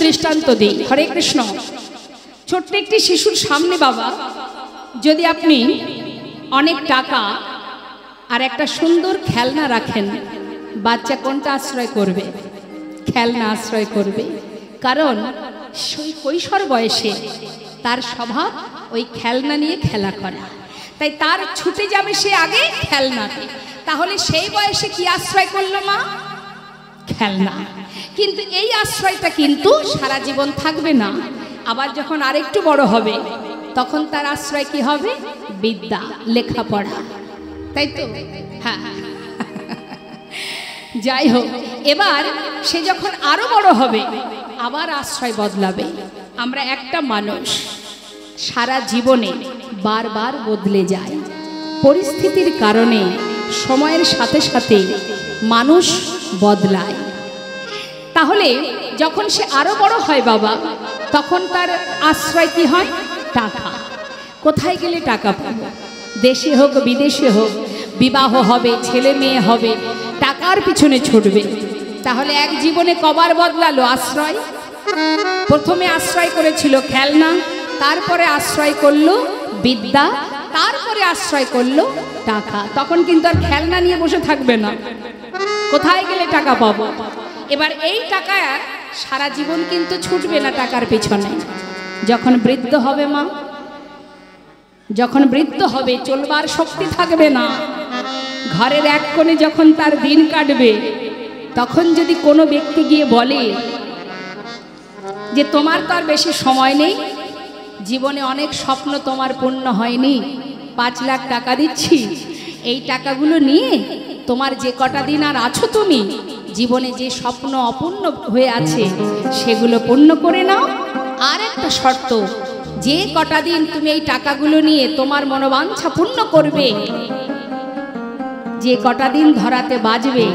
দৃষ্টান্ত দিই। হরে কৃষ্ণ। ছোট্ট একটি শিশুর সামনে বাবা যদি আপনি অনেক টাকা আর একটা সুন্দর খেলনা রাখেন, বাচ্চা কোনটা আশ্রয় করবে? খেলনা আশ্রয় করবে। কারণ কৈশোর বয়সে তার স্বভাব ওই খেলনা নিয়ে খেলা করা, তাই তার ছুটে যাবে সে আগে খেলনাতে। তাহলে সেই বয়সে কি আশ্রয় করলো মা? খেলনা। কিন্তু এই আশ্রয়টা কিন্তু সারা জীবন থাকবে না। আবার যখন আরেকটু বড় হবে তখন তার আশ্রয় কি হবে? বিদ্যা, লেখাপড়া, তাই তো? হ্যাঁ। যাই হোক, এবার সে যখন আরো বড় হবে আবার আশ্রয় বদলাবে। আমরা একটা মানুষ সারা জীবনে বারবার বদলে যায় পরিস্থিতির কারণে, সময়ের সাথে সাথে মানুষ বদলায়। তাহলে যখন সে আরো বড় হয় বাবা, তখন তার আশ্রয় কি হয়? টাকা। কোথায় গেলে টাকা পাবো? দেশে হোক বিদেশে হোক, বিবাহ হবে, ছেলে মেয়ে হবে, টাকার পিছনে ছুটবে। তাহলে এক জীবনে কবার বদলালো আশ্রয়? প্রথমে আশ্রয় করেছিল খেলনা, তারপরে আশ্রয় করলো বিদ্যা, তারপরে আশ্রয় করলো টাকা। তখন কিন্তু আর খেলনা নিয়ে বসে থাকবে না, কোথায় গেলে টাকা পাবো। এবার এই টাকা সারা জীবন কিন্তু ছুটবে না টাকার পিছনে। যখন বৃদ্ধ হবে মা, যখন বৃদ্ধ হবে চলবার শক্তি থাকবে না, ঘরের এক কোণে যখন তার দিন কাটবে, তখন যদি কোনো ব্যক্তি গিয়ে বলে যে তোমার তো আর বেশি সময় নেই, জীবনে অনেক স্বপ্ন তোমার পূর্ণ হয়নি, 5 লাখ টাকা দিচ্ছি, এই টাকাগুলো নিয়ে তোমার যে কটা দিন আর আছো তুমি, জীবনে যে স্বপ্ন অপূর্ণ হয়ে আছে সেগুলো পূর্ণ করে নাও। আর একটা শর্ত, যে কটা দিন তুমি এই টাকাগুলো নিয়ে তোমার মনোবাঞ্ছা পূর্ণ করবে, যে কটা দিন ধরাতে বাজবে,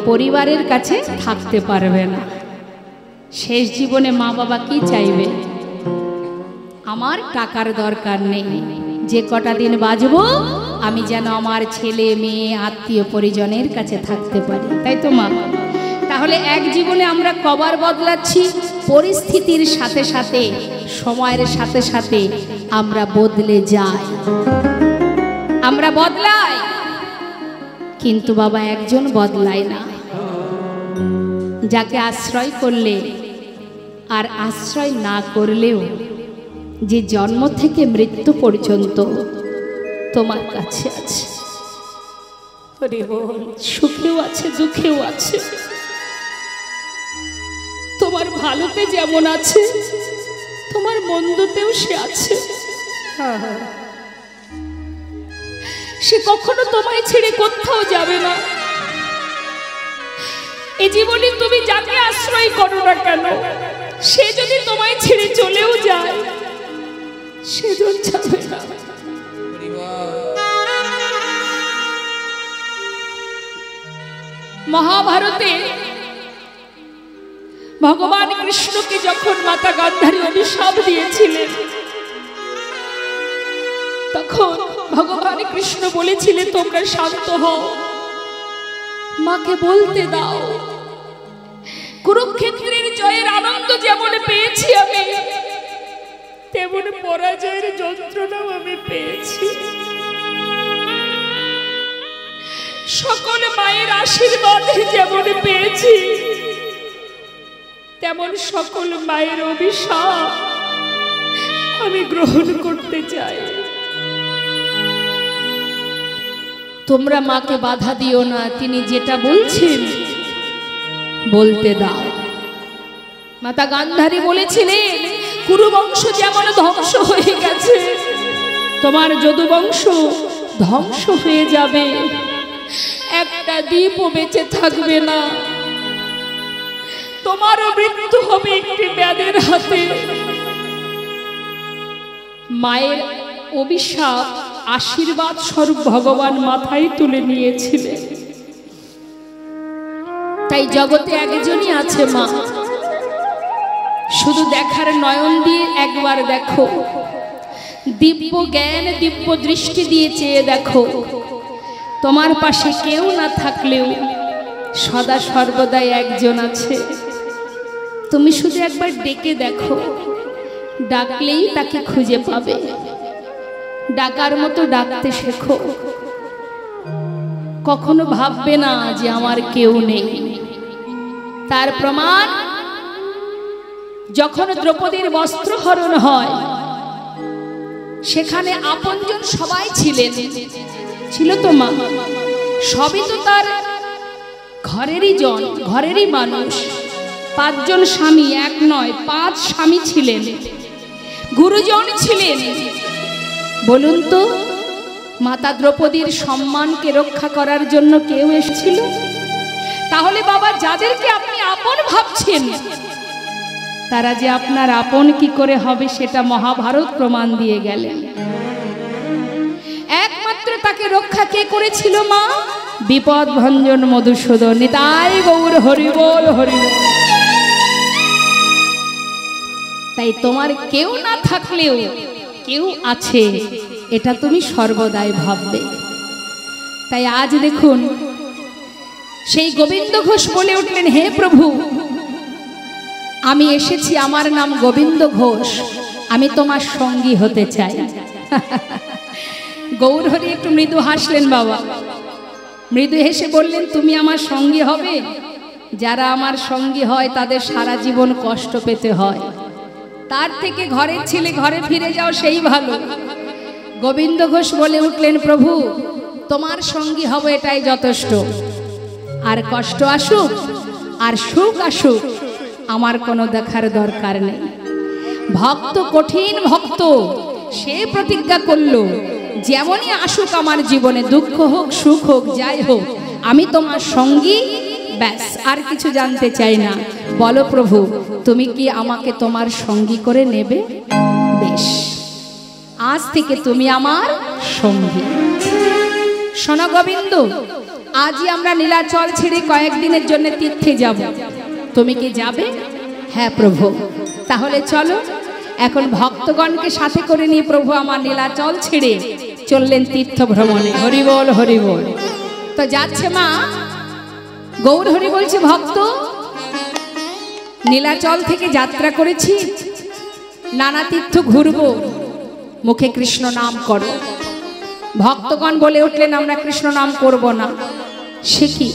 পরিবারের কাছে থাকতে পারবে না। শেষ জীবনে মা বাবা কি চাইবে? আমার টাকার দরকার নেই, যে কটা দিন বাঁচবো আমি যেন আমার ছেলে মেয়ে আত্মীয় পরিজনের কাছে থাকতে পারি, তাই তো মা? তাহলে এক জীবনে আমরা কবার বদলাচ্ছি? পরিস্থিতির সাথে সাথে, সময়ের সাথে সাথে আমরা বদলে যাই, আমরা বদলাই। কিন্তু বাবা একজন বদলায় না, যাকে আশ্রয় করলে আর আশ্রয় না করলেও যে জন্ম থেকে মৃত্যু পর্যন্ত তোমার কাছে আছে। সুখেও আছে, দুঃখেও আছে, তোমার ভালোতে যেমন আছে তোমার মন্দতেও সে আছে। সে কখনো তোমায় ছেড়ে কোথাও যাবে না। এই জীবনে তুমি যাকে আশ্রয় করো না কেন, সে যদি তোমায় ছেড়ে চলেও যায় সেজন যাবে না। মহাভারতে ভগবান কৃষ্ণকে যখন মাতা গান্ধারী অভিশাপ দিয়েছিলেন, তখন ভগবান কৃষ্ণ বলেছিলেন তোমরা শান্ত হও, মাকে বলতে দাও। কুরুক্ষেত্রের জয়ের আনন্দ যেমন পেয়েছি আমি, তেমন পরাজয়ের যন্ত্রণাও আমি পেয়েছি। সকল মায়ের আশীর্বাদ যেমন পেয়েছি, তেমন সকল মায়ের অভিশাপ আমি গ্রহণ করতে চাই। তোমরা মাকে বাধা দিও না, তিনি যেটা বলছেন বলতে দাও। মাতা গান্ধারী বলেছিলেন কুরুবংশ যেমন ধ্বংস হয়ে গেছে, তোমার যদুবংশ ধ্বংস হয়ে যাবে, একটা দ্বীপও বেঁচে থাকবে না, তোমারও মৃত্যু হবে একটি ব্যাধের হাতে। মায়ের অভিশাপ আশীর্বাদ স্বরূপ ভগবান মাথায় তুলে নিয়েছিলেন। তাই জগতে একজনই আছে মা, শুধু দেখার নয়ন দিয়ে একবার দেখো, দিব্য জ্ঞান দিব্য দৃষ্টি দিয়ে চেয়ে দেখো, তোমার পাশে কেউ না থাকলেও সদা সর্বদাই একজন আছে। তুমি শুধু একবার ডেকে দেখো, ডাকলেই তাকে খুঁজে পাবে। ডাকার মতো ডাকতে শেখো। কখনো ভাববে না যে আমার কেউ নেই। তার প্রমাণ যখন দ্রৌপদীর বস্ত্রহরণ হয়, সেখানে আপনজন সবাই ছিলেন, ছিল তো মা, সবই তো তার ঘরেরই জন, ঘরেরই মানুষ। 5 জন স্বামী, এক নয় 5 স্বামী ছিলেন, গুরুজন ছিলেন। বলুন তো, মাতা দ্রৌপদীর সম্মানকে রক্ষা করার জন্য কেউ এসেছিল? তাহলে বাবা, যাদেরকে আপনি আপন ভাবছেন, তারা যে আপনার আপন কি করে হবে সেটা মহাভারত প্রমাণ দিয়ে গেলেন। একমাত্র তাকে রক্ষা কে করেছিল? মা। বিপদ ভঞ্জন মধুসূদন। নিতাই গৌর হরিবোল হরিবোল। তাই তোমার কেউ না থাকলেও কেউ আছে, এটা তুমি সর্বদাই ভাববে। তাই আজ দেখুন, সেই গোবিন্দ ঘোষ বলে উঠলেন, হে প্রভু, আমি এসেছি, আমার নাম গোবিন্দ ঘোষ, আমি তোমার সঙ্গী হতে চাই। গৌরহরি একটু মৃদু হাসলেন বাবা, মৃদু হেসে বললেন, তুমি আমার সঙ্গী হবে? যারা আমার সঙ্গী হয় তাদের সারা জীবন কষ্ট পেতে হয়, তার থেকে ঘরের ছেলে ঘরে ফিরে যাও, সেই ভালো। গোবিন্দ ঘোষ বলে উঠলেন, প্রভু, তোমার সঙ্গী হব এটাই যথেষ্ট। আর কষ্ট আসুক আর সুখ আসুক, আমার কোনো দেখার দরকার নেই। ভক্ত, কঠিন ভক্ত, সে প্রতিজ্ঞা করলো, যেমনই আসুক আমার জীবনে, দুঃখ হোক সুখ হোক যাই হোক, আমি তোমার সঙ্গী, ব্যাস, আর কিছু জানতে চাই না। বলো প্রভু, তুমি কি আমাকে তোমার সঙ্গী করে নেবে? বেশ, আজ থেকে তুমি আমার সঙ্গী। শোনো গোবিন্দ, আজই আমরা নীলাচল ছেড়ে কয়েকদিনের জন্য তীর্থে যাব, তুমি কি যাবে? হ্যাঁ প্রভু। তাহলে চলো। এখন ভক্তগণকে সাথে করে নিয়ে প্রভু আমার নীলাচল ছেড়ে চললেন তীর্থ ভ্রমণে। হরিবোল হরিবোল। তো যাচ্ছে মা, গৌর হরি বলছে, ভক্ত, নীলাচল থেকে যাত্রা করেছি, নানা তীর্থ ঘুরবো, মুখে কৃষ্ণ নাম করো। ভক্তগণ বলে উঠলেন, আমরা কৃষ্ণ নাম করব না। সে কি?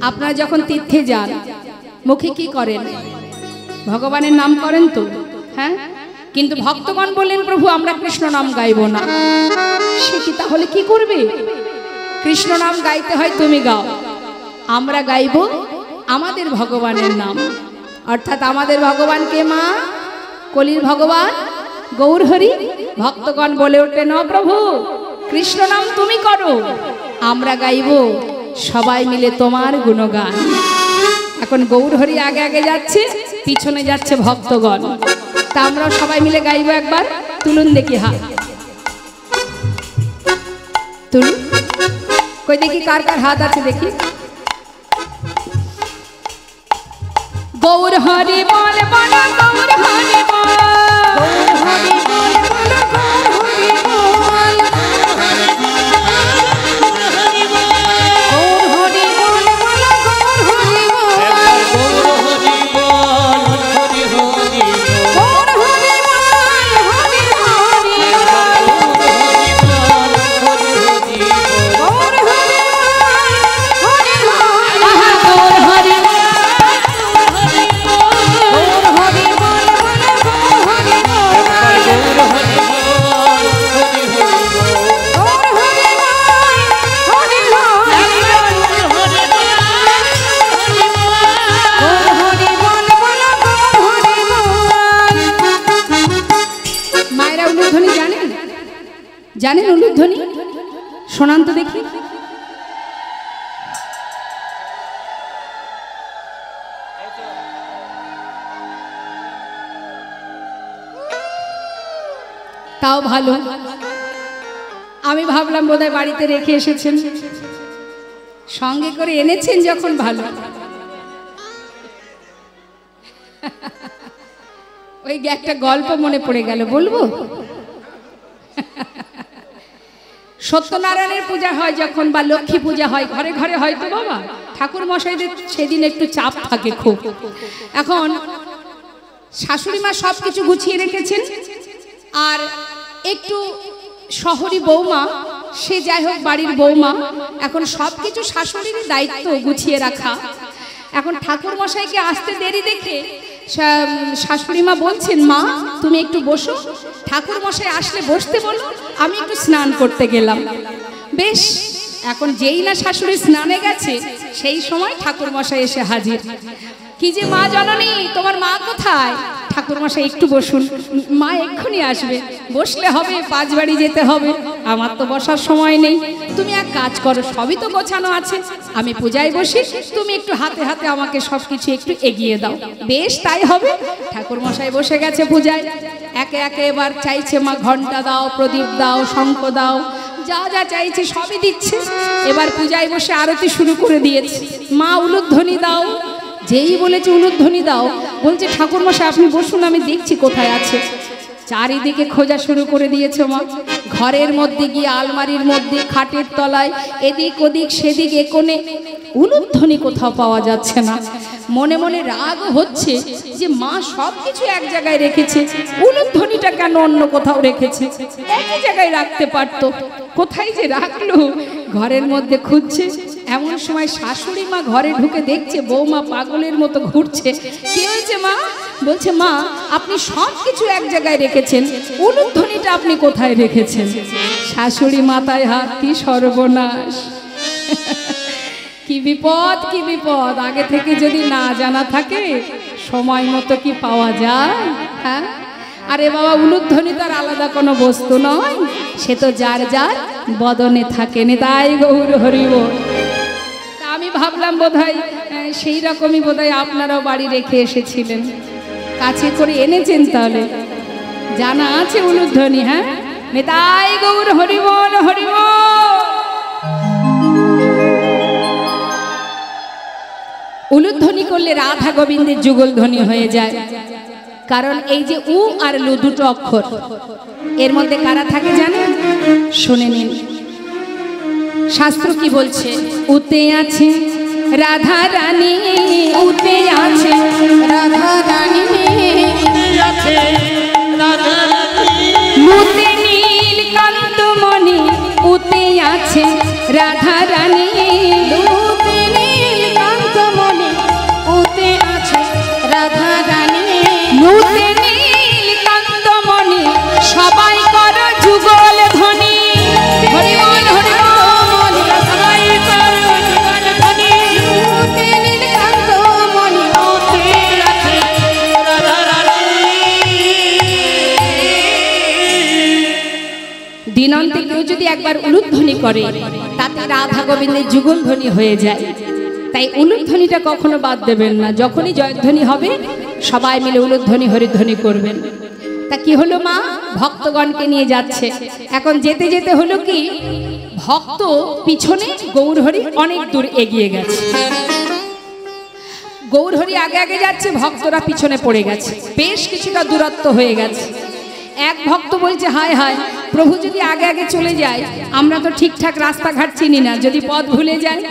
আপনারা যখন তীর্থে যান মুখে কি করেন? ভগবানের নাম করেন তো, হ্যাঁ? কিন্তু ভক্তগণ বললেন, প্রভু আমরা কৃষ্ণ নাম গাইব না। সে কি? তাহলে কি করবে? কৃষ্ণ নাম গাইতে হয়, তুমি গাও, আমরা গাইব আমাদের ভগবানের নাম। অর্থাৎ আমাদের ভগবান কে মা? কলির ভগবান গৌরহরি। ভক্তগণ বলে উঠলেন, না প্রভু, কৃষ্ণ নাম তুমি করো, আমরা গাইব সবাই মিলে তোমার গুণগান। এখন গৌরহরি আগে আগে যাচ্ছে, পিছনে যাচ্ছে ভক্তগণ। তা আমরাও সবাই মিলে গাইব একবার। তুলুন দেখি হাত, তুলুন। কই দেখি কার কার হাত আছে দেখি। গৌর হরি বল বল, গৌর হরি বল, গৌর হরি বল বল, গৌর হরি বল, গৌর হরি বল বল, গৌর হরি বল, গৌর হরি বল, হরি হরি বল, গৌর হরি বল, হরি হরি বল, হরি হরি বল, গৌর হরি বল, হরি হরি, গৌর হরি জানেন উলুধ্বনি? শোনান তো দেখি। তাও ভালো, আমি ভাবলাম বোধহয় বাড়িতে রেখে এসেছেন, সঙ্গে করে এনেছেন যখন ভালো। ওই একটা গল্প মনে পড়ে গেল, বলবো? সত্যনারায়ণের পূজা হয় যখন, বা লক্ষ্মী পূজা হয়, ঘরে ঘরে হয়তো বাবা ঠাকুর মশাইদের সেদিন একটু চাপ থাকে খুব। এখন শাশুড়ি মা সব কিছু গুছিয়ে রেখেছেন। আর একটু শহরী বৌমা, সে যাই হোক বাড়ির বৌমা, এখন সব কিছু শাশুড়ির দায়িত্ব গুছিয়ে রাখা। এখন ঠাকুর মশাইকে আসতে দেরি দেখে শাশুড়ি মা বলছেন, মা তুমি একটু বসো, ঠাকুর মশাই আসলে বসতে বলো, আমি একটু স্নান করতে গেলাম। বেশ, এখন যেই না শাশুড়ি স্নানে গেছে সেই সময় ঠাকুর মশাই এসে হাজির। কি যে মা জননী, তোমার মা কোথায়? ঠাকুর মশাই একটু বসুন, মা এক্ষুনি আসবে। বসলে হবে, 5 বাড়ি যেতে হবে, আমার তো বসার সময় নেই। তুমি এক কাজ করো, সবই তো গোছানো আছে, আমি পূজায় বসি, তুমি একটু হাতে হাতে আমাকে সব কিছু একটু এগিয়ে দাও। বেশ তাই হবে। ঠাকুর মশাই বসে গেছে পূজায়। একে একে এবার চাইছে মা ঘন্টা দাও, প্রদীপ দাও, শঙ্খ দাও, যা যা চাইছে সবই দিচ্ছে। এবার পূজায় বসে আরতি শুরু করে দিয়েছে। মা উলুধ্বনি দাও, যেই বলেছে উলুধ্বনি দাও, বলছে ঠাকুর মশাই আপনি বসুন, আমি দেখছি কোথায় আছে। চারিদিকে খোঁজা শুরু করে দিয়েছে মা। ঘরের মধ্যে গিয়ে, আলমারির মধ্যে, খাটের তলায়, এদিক ওদিক সেদিক কোণে, উলুধ্বনি কোথাও পাওয়া যাচ্ছে না। মনে মনে রাগ হচ্ছে যে মা সব কিছু এক জায়গায় রেখেছে, উলুধ্বনিটা কেন অন্য কোথাও রেখেছে? একই জায়গায় রাখতে পারতো, কোথায় যে রাখলো? ঘরের মধ্যে খুঁজছে। এমন সময় শাশুড়ি মা ঘরে ঢুকে দেখছে বৌমা পাগলের মতো ঘুরছে। কি হয়েছে মা? বলছে, মা আপনি সব কিছু এক জায়গায় রেখেছেন, উলুধ্বনিটা আপনি কোথায় রেখেছেন? শাশুড়ি মাথায় হাত, কি সর্বনাশ, কি বিপদ, কি বিপদ। আগে থেকে যদি না জানা থাকে সময় মতো কি পাওয়া যায়? হ্যাঁ, আরে বাবা, উলুধ্বনি তার আলাদা কোনো বস্তু নয়, সে তো যার যার বদনে থাকে। নিতাই গৌর হরি বল। আমি ভাবলাম বোধহয় সেই রকমই বোধহয় আপনারাও বাড়ি রেখে এসেছিলেন, কাছে করে এনেছেন, তাহলে জানা আছে উলুধ্বনি। হ্যাঁ, নিতাই গৌর হরি বল, হরি বল। উলুধ্বনি করলে রাধা গোবিন্দের যুগল ধ্বনি হয়ে যায়। কারণ এই যে উ আর লু দুটো অক্ষর, এর মধ্যে কারা থাকে জানেন? শুনে নিন, শাস্ত্র কি বলছে? উতে আছে রাধা রানী, উতে আছে রাধা রানী, মুতে নীল কান্তমণি, উতে আছে রাধা রানী, উতে নীল কান্তমণি, উতে আছে রাধা রানী, মুতে নীল কান্তমণি, সবাই করো যুগল ধ্বনি। হরি বল, হরি বল, সবাই করো যুগল ধ্বনি। মুতে নীল কান্তমণি, উতে আছে রাধা রানী। দিনান্তে কেউ যদি একবার উলুধ্বনি করে, তাতে রাধা গোবিন্দের যুগল ধ্বনি হয়ে যায়। তাই উলুধ্বনিটা কখনো বাদ দেবেন না। যখনই জয়ধ্বনি হবে সবাই মিলে উলুধ্বনি হরিধ্বনি করবেন। তা কি হলো মা? ভক্তগণকে নিয়ে যাচ্ছে। এখন যেতে যেতে হলো কি, ভক্ত পিছনে, গৌরহরি অনেক দূর এগিয়ে গেছে। গৌরহরি আগে আগে যাচ্ছে, ভক্তরা পিছনে পড়ে গেছে, বেশ কিছুটা দূরত্ব হয়ে গেছে। এক ভক্ত বলছে, হায় হায় প্রভু, যদি আগে আগে চলে যায়, আমরা তো ঠিকঠাক রাস্তাঘাট চিনি না, যদি পথ ভুলে যায়।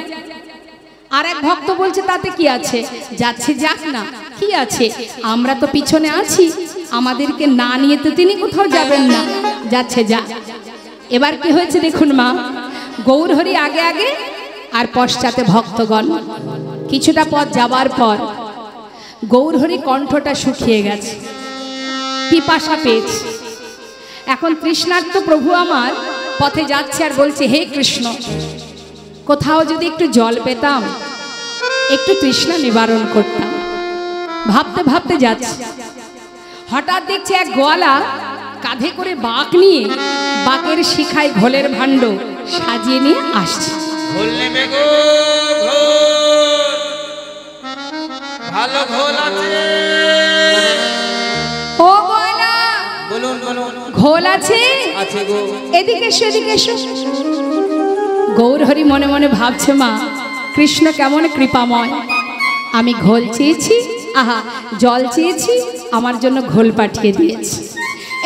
আর এক ভক্ত বলছে, তাতে কি আছে, যাচ্ছে যাক না, কি আছে, আমরা তো পিছনে আছি, আমাদেরকে না নিয়ে তো তিনি কোথাও যাবেন না, যাচ্ছে যা। এবার কি হয়েছে দেখুন মা, গৌরহরি আগে আগে আর পশ্চাতে ভক্তগণ। কিছুটা পথ যাবার পর গৌরহরি কণ্ঠটা শুকিয়ে গেছে, পিপাসা পেয়েছে। এখন তৃষ্ণার্ত প্রভু আমার পথে যাচ্ছে আর বলছে, হে কৃষ্ণ, কোথাও যদি একটু জল পেতাম, একটু তৃষ্ণা নিবারণ করতাম। ভাবতে ভাবতে যাচ্ছে, হঠাৎ দেখছে এক গোয়ালা কাঁধে করে বাঁক নিয়ে, বাঁকের শিখায় ঘোলের ভাণ্ড সাজিয়ে নিয়ে আসছে। ভালো ঘোল আছে। ও গোয়ালা, বলুন বলুন। ঘোল আছে? আছে গো। এদিকে এসো, এদিকে এসো। গৌরহরি মনে মনে ভাবছে, মা কৃষ্ণ কেমন কৃপাময়, আমি ঘোল চেয়েছি, আহা জল চেয়েছি, আমার জন্য ঘোল পাঠিয়ে দিয়েছি।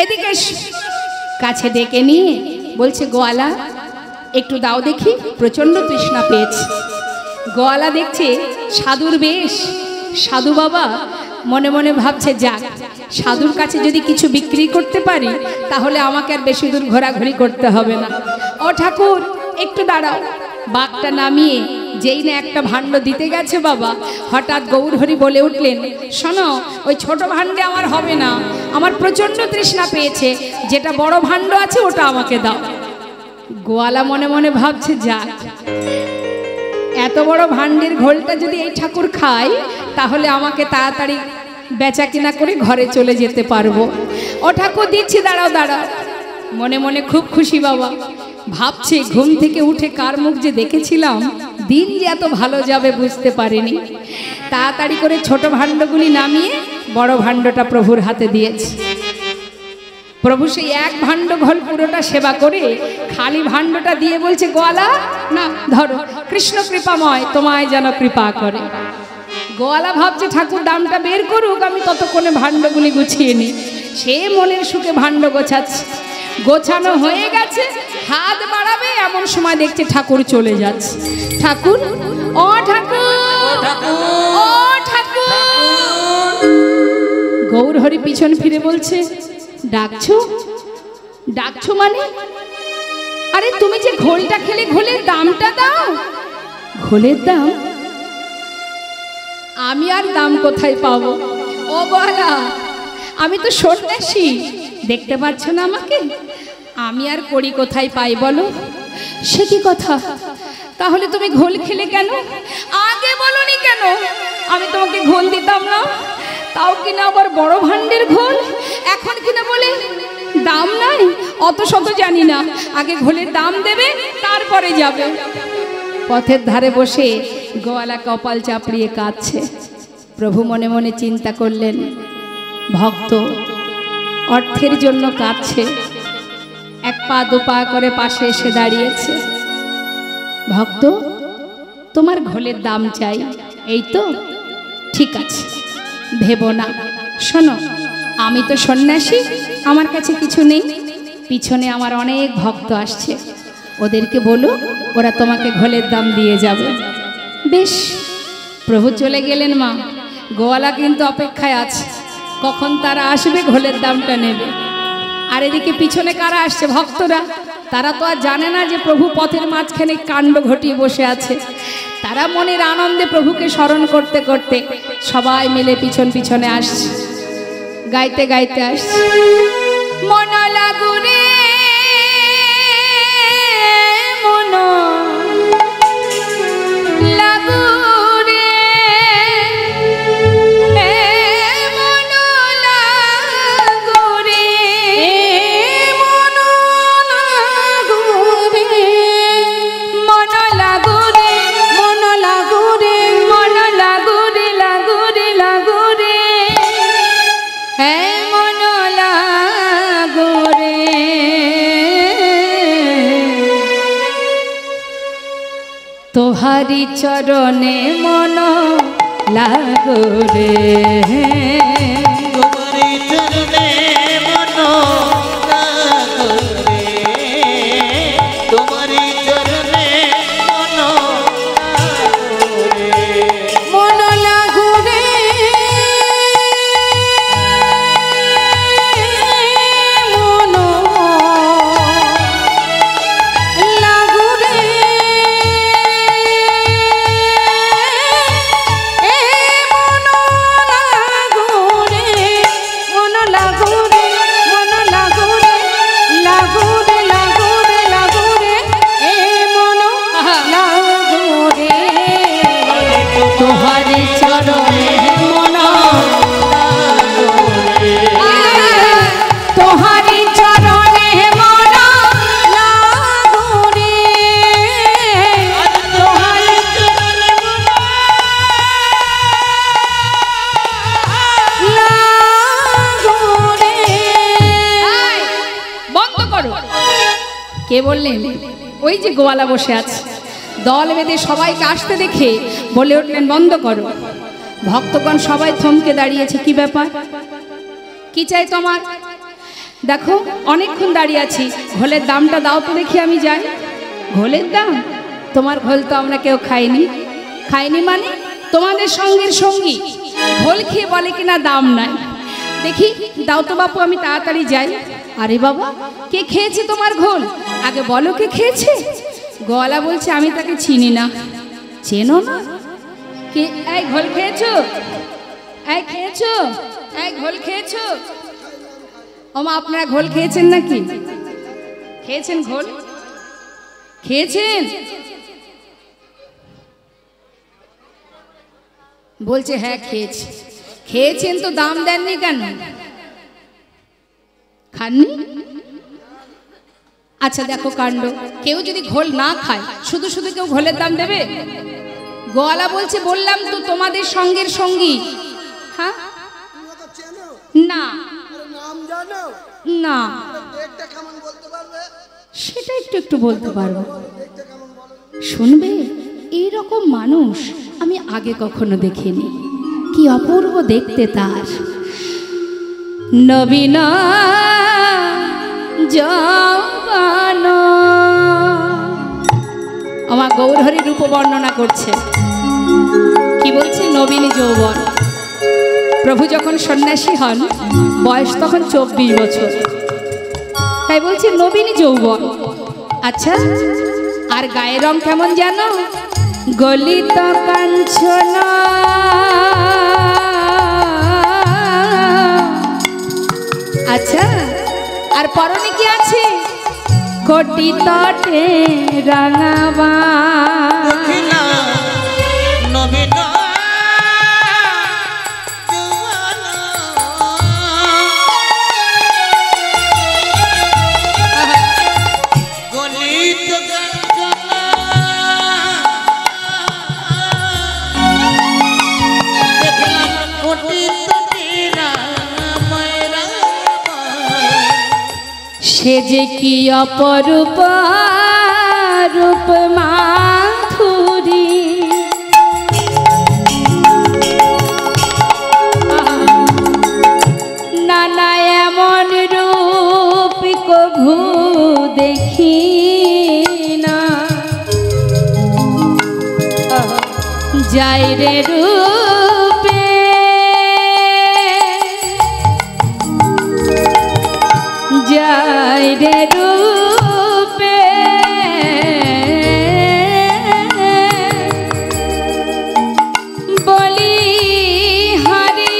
এদিকে এসো। কাছে ডেকে নিয়ে বলছে, গোয়ালা একটু দাও দেখি, প্রচণ্ড তৃষ্ণা পেয়েছে। গোয়ালা দেখছে সাধুর বেশ, সাধু বাবা মনে মনে ভাবছে, যাক সাধুর কাছে যদি কিছু বিক্রি করতে পারি তাহলে আমাকে আর বেশি দূর ঘোরাঘুরি করতে হবে না। ও ঠাকুর একটু দাঁড়াও। বাঘটা নামিয়ে যেই না একটা ভাণ্ড দিতে গেছে বাবা, হঠাৎ গৌরহরি বলে উঠলেন, শোনো, ওই ছোট ভাণ্ডে আমার হবে না, আমার প্রচণ্ড তৃষ্ণা পেয়েছে, যেটা বড় ভাণ্ড আছে ওটা আমাকে দাও। গোয়ালা মনে মনে ভাবছে, যাক, এত বড় ভাণ্ডের ঘোলটা যদি এই ঠাকুর খায় তাহলে আমাকে তাড়াতাড়ি বেচা কিনা করে ঘরে চলে যেতে পারবো। ও ঠাকুর দিচ্ছি, দাঁড়াও দাঁড়াও। মনে মনে খুব খুশি বাবা, ভাবছে ঘুম থেকে উঠে কার মুখ যে দেখেছিলাম, দিন যে এত ভালো যাবে বুঝতে পারিনি। তাড়াতাড়ি করে ছোট ভাণ্ডগুলি নামিয়ে বড় ভাণ্ডটা প্রভুর হাতে দিয়েছে। প্রভু সেই এক ভাণ্ড ঘোল পুরোটা সেবা করে খালি ভাণ্ডটা দিয়ে বলছে, গোয়ালা না ধরো, কৃষ্ণ কৃপাময় তোমায় যেন কৃপা করে। গোয়ালা ভাবছে ঠাকুর দামটা বের করুক, আমি ততক্ষণে ভাণ্ডগুলি গুছিয়ে নিই। সে মনের সুখে ভাণ্ড গোছাচ্ছে। গোছানো হয়ে গেছে, হাত বাড়াবে এমন সময় দেখছে ঠাকুর চলে যাচ্ছে। ঠাকুর, ও ঠাকুর, ও ঠাকুর। গৌরহরি পিছন ফিরে বলছে, ডাকছো? ডাকছো মানে? আরে তুমি যে ঘোলটা খেলে ঘোলের দামটা দাও। ঘোলের দাম? আমি আর দাম কোথায় পাবো? ও গোয়ালা, আমি তো সন্ন্যাসী, দেখতে পাচ্ছ না আমাকে? আমি আর করি কোথায় পাই বলো? সে কি কথা? তাহলে তুমি ঘোল খেলে কেন? আগে বলনি কেন? আমি তোমাকে ঘোল দিতাম না, তাও কিনা আবার বড় ভাণ্ডের ঘোল। এখন কিনা বলে দাম নাই। অত শত জানি না, আগে ঘোলের দাম দেবে তারপরে যাবে। পথের ধারে বসে গোয়ালা কপাল চাপড়িয়ে কাঁদছে। প্রভু মনে মনে চিন্তা করলেন, ভক্ত অর্থের জন্য কাঁদছে, এক পা দু পা করে পাশে এসে দাঁড়িয়েছে। ভক্ত, তোমার ঘোলের দাম চাই, এই তো? ঠিক আছে, ভেবো না। শোনো, আমি তো সন্ন্যাসী, আমার কাছে কিছু নেই, পিছনে আমার অনেক ভক্ত আসছে, ওদেরকে বলো, ওরা তোমাকে ঘোলের দাম দিয়ে যাবে। বেশ। প্রভু চলে গেলেন মা। গোয়ালা কিন্তু অপেক্ষায় আছে, কখন তারা আসবে ঘোলের দামটা নেবে। আর এদিকে পিছনে কারা আসছে? ভক্তরা। তারা তো আর জানে না যে প্রভু পথের মাঝখানে কাণ্ড ঘটিয়ে বসে আছে। তারা মনের আনন্দে প্রভুকে স্মরণ করতে করতে সবাই মিলে পিছন পিছনে আসছে, গাইতে গাইতে আসছে। মন লাগুরে, মন লাগুরে, মন লাগুরে, মন লাগুরে, মন লাগুরে, মন লাগুরে, মন লাগুরে, লাগুরে, লাগুরে, হ্যাঁ মন লাগুরে। তোহারি চরণে মন লাগুরে, তোমারি চরণে মন লাগুরে, তোমারি চরণে মন লাগুরে, মন লাগুরে, মন লাগুরে, মন লাগুরে, মন লাগুরে, লাগুরে, লাগুরে, লাগুরে, মন লাগুরে। তোহারি চরণে মন লাগুরে, তোহারি চরণে মন লাগুরে, তোহারি চরণে মন লাগুরে। বন্ধ করো। কে বললেন? ওই যে গোয়ালা বসে আছে। দল বেঁধে সবাইকে আসতে দেখে বলে উঠলেন, বন্ধ করো। ভক্তগণ সবাই থমকে দাঁড়িয়েছে। কি ব্যাপার? কি চাই তোমার? দেখো অনেকক্ষণ দাঁড়িয়ে আছি, ঘোলের দামটা দাও তো দেখি, আমি যাই। ঘোলের দাম? তোমার ঘোল তো আমরা কেউ খাইনি। খাইনি মানে? তোমাদের সঙ্গের সঙ্গী ঘোল খেয়ে বলে কিনা দাম নাই। দেখি দাও তো বাপু, আমি তাড়াতাড়ি যাই। আরে বাবা, কে খেয়েছে তোমার ঘোল? আগে বলো কে খেয়েছে। গলা বলছে আমি তাকে চিনি না। চেনো না? কে? এই ঘোল খেয়েছো? এই খেয়েছো? এই ঘোল খেয়েছো? ওমা, আপনারা ঘোল খেয়েছেন নাকি? খেয়েছেন ঘোল? খেয়েছেন? বলছে হ্যাঁ খেয়েছি। খেয়েছেন তো দাম দেননি কেন? খাননি? আচ্ছা দেখো কাণ্ড, কেউ যদি ঘোল না খায়, শুধু শুধু কেউ ঘোলের দাম দেবে? গোয়ালা বলছে বললাম তো তোমাদের সঙ্গের সঙ্গী। হ্যাঁ না না, সেটা একটু একটু বলতে পারবো। শুনবে, এইরকম মানুষ আমি আগে কখনো দেখিনি। কি অপূর্ব দেখতে তার। নবীন যৌবন, আমার গৌরহরি রূপ বর্ণনা করছে। কি বলছে? নবীন যৌবন। প্রভু যখন সন্ন্যাসী হন বয়স তখন 24 বছর, তাই বলছে নবীন যৌবন। আচ্ছা, আর গায়ের রং কেমন জানো? গলিত কাঞ্চন, আচ্ছা, আর পরনে কি আছে? কোটি তটে রাঙাবা। নবীন সে যে কি অপরূপ রূপ মাধুরী, নানা এমন রূপ কভু দেখি না। যাই রে রূপে যাই রে রূপে, বলি হরি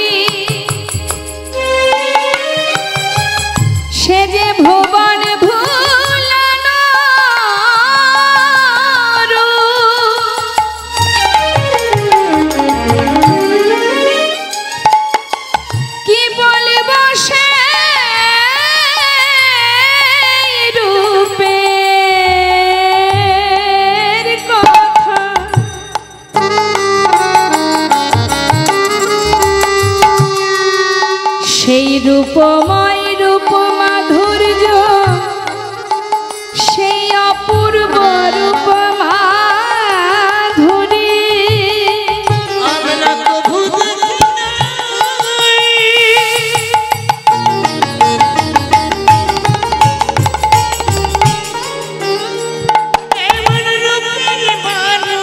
সে যে ভুবন ভুলানো কি বলব সে রূপের কথা। সেই রূপময় রূপ মাধুর্য, সেই অপূর্ব রূপ মাধুরী আমরা কভু দেখি নাই। এমন রূপের মানুষ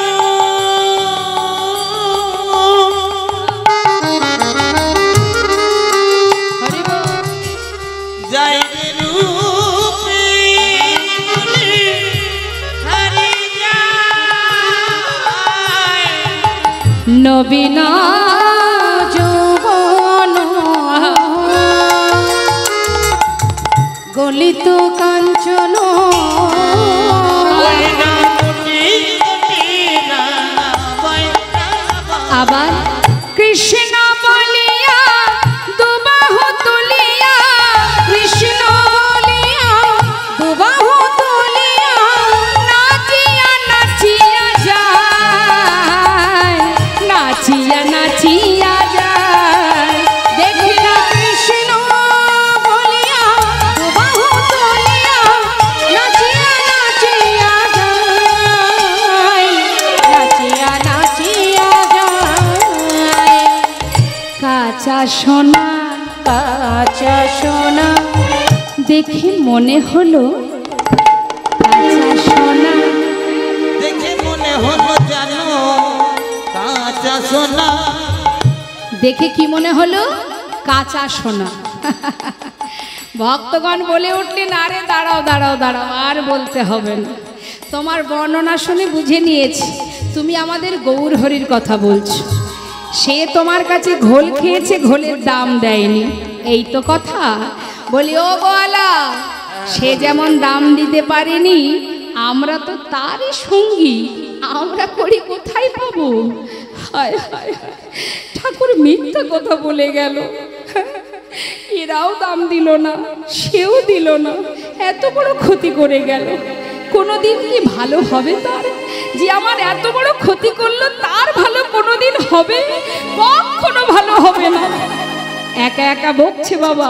যাই রূপে হারি যায়। নবীন যৌবন, গলিত কাঞ্চন, আবার কৃষ্ণ বলিয়া দুবাহু তুলিয়া, কৃষ্ণ বলিয়া দুবাহু তুলিয়া, নাচিয়া নাচিয়া যায়, নাচিয়া নাচিয়া যায়। দেখি না কৃষ্ণ বলিয়া দুবাহু তুলিয়া, নাচিয়া নাচিয়া যায়, নাচিয়া নাচিয়া যায়। কাঁচা সোনা, কাঁচা সোনা দেখে মনে হলো, কাঁচা সোনা দেখে মনে হলো জানো কাঁচা সোনা। দেখে কি মনে হলো? কাঁচা সোনা। ভক্তগণ বলে উঠলেন, আরে দাঁড়াও দাঁড়াও দাঁড়াও, আর বলতে হবে না, তোমার বর্ণনা শুনে বুঝে নিয়েছি তুমি আমাদের গৌর হরির কথা বলছো। সে তোমার কাছে ঘোল খেয়েছে, ঘোলের দাম দেয়নি, এই তো কথা। বলি ও গোয়ালা, সে যেমন দাম দিতে পারেনি, আমরা তো তারই সঙ্গী, আমরা করি কোথায় পাবো? হায় হায় হায়, ঠাকুর মিথ্যা কথা বলে গেল। এরাও দাম দিল না, সেও দিল না, এত বড় ক্ষতি করে গেল। কোনোদিন কি ভালো হবে তার? যে আমার এত বড় ক্ষতি করলো, তার ভালো কোনোদিন হবে? কখনো ভালো হবে না। একা একা বকছে বাবা,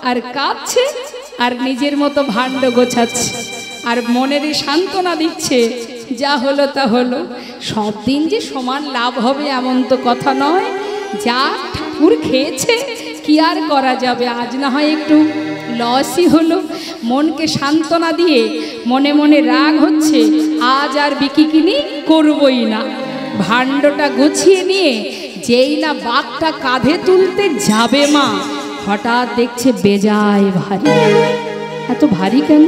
আর কাঁদছে, আর নিজের মতো ভাণ্ড গোছাচ্ছে, আর মনেরই সান্ত্বনা দিচ্ছে, যা হলো তা হলো। সব দিন যে সমান লাভ হবে এমন তো কথা নয়। যা ঠাকুর খেয়েছে কি আর করা যাবে, আজ না হয় একটু লসই হলো। মনকে সান্ত্বনা দিয়ে মনে মনে রাগ হচ্ছে, আজ আর বিকিকিনি করবই না। ভাণ্ডটা গুছিয়ে নিয়ে যেই না বাঘটা কাঁধে তুলতে যাবে মা, হঠাৎ দেখছে বেজায় ভারী। এত ভারী কেন?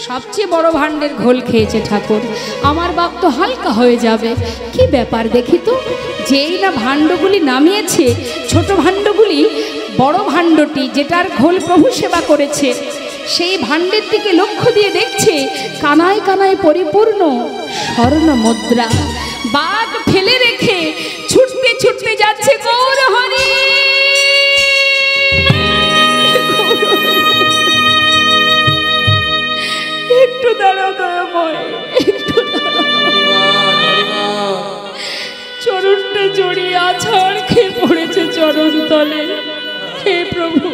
সবচেয়ে বড় ভাণ্ডের ঘোল খেয়েছে ঠাকুর, আমার বাপ তো হালকা হয়ে যাবে। কি ব্যাপার দেখি তো। যেই না ভাণ্ডগুলি নামিয়েছে, ছোট ভাণ্ডগুলি বড় ভাণ্ডটি যেটার ঘোল প্রভু সেবা করেছে, সেই ভাণ্ডের দিকে লক্ষ্য দিয়ে দেখছে কানায় কানায় পরিপূর্ণ স্বর্ণ মুদ্রা। বাঘ ফেলে রেখে ছুটতে ছুটতে যাচ্ছে গৌর হরি। একটু দাঁড়াও দয়াময়, একটু চরণটা জড়িয়ে আছাড় খেয়ে পড়েছে চরণ তলে। হে প্রভু,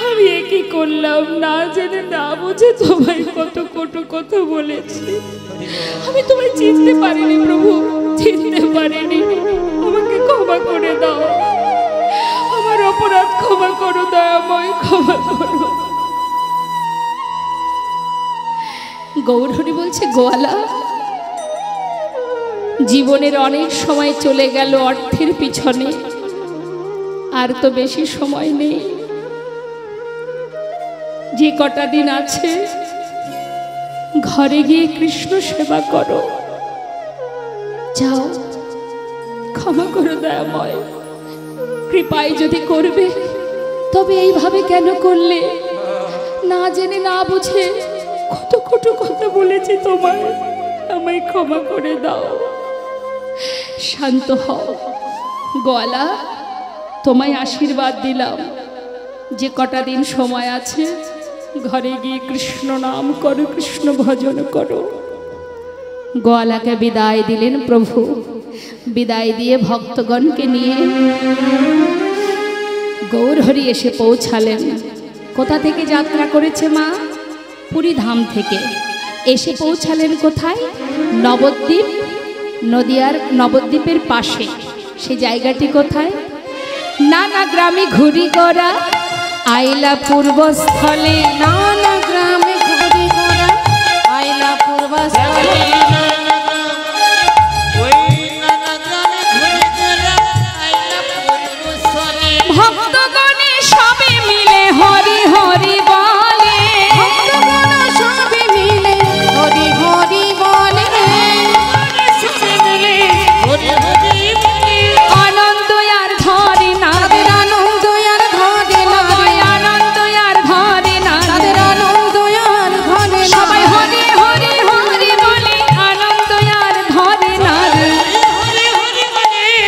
আমি একই করলাম, না জেনে না বুঝে তোমায় কত কটু কথা বলেছি। আমি তোমায় চিনতে পারিনি প্রভু, চিনতে পারিনি। আমাকে ক্ষমা করে দাও, আমার অপরাধ ক্ষমা করো দয়াময়, ক্ষমা করো। গৌর হরি বলছে, গোয়ালা, জীবনের অনেক সময় চলে গেল অর্থের পিছনে, আর তো বেশি সময় নেই। যে কটা দিন আছে ঘরে গিয়ে কৃষ্ণ সেবা করো, যাও, ক্ষমা করো দয়াময়। কৃপায় যদি করবে, তবে এইভাবে কেন করলে? না জেনে না বুঝে কত কটু কথা বলেছি তোমায়, আমায় ক্ষমা করে দাও। শান্ত হও গোয়ালা, তোমায় আশীর্বাদ দিলাম, যে কটা দিন সময় আছে ঘরে গিয়ে কৃষ্ণ নাম করো, কৃষ্ণ ভজন করো। গোয়ালাকে বিদায় দিলেন প্রভু। বিদায় দিয়ে ভক্তগণকে নিয়ে গৌরহরি এসে পৌঁছালেন। কোথা থেকে যাত্রা করেছে মা? পুরী ধাম থেকে। এসে পৌঁছালেন কোথায়? নবদ্বীপ, নদিয়ার নবদ্বীপের পাশে। সে জায়গাটি কোথায়? নানা গ্রামে ঘুরি করা আইলা পূর্বস্থলে। নানা গ্রামে ঘুরি করা আইলা পূর্বস্থলে। ভক্তগণে সবে মিলে হরি হরি বলে। ভক্তগণ সবে মিলে হরি হরি বলে। আনন্দ আর ধরে না, তাদের আনন্দ আর ধরে না, আনন্দ আর ধরে না, তাদের আনন্দ আর ধরে না। সবাই হরি হরি হরি বলে, আনন্দ আর ধরে না।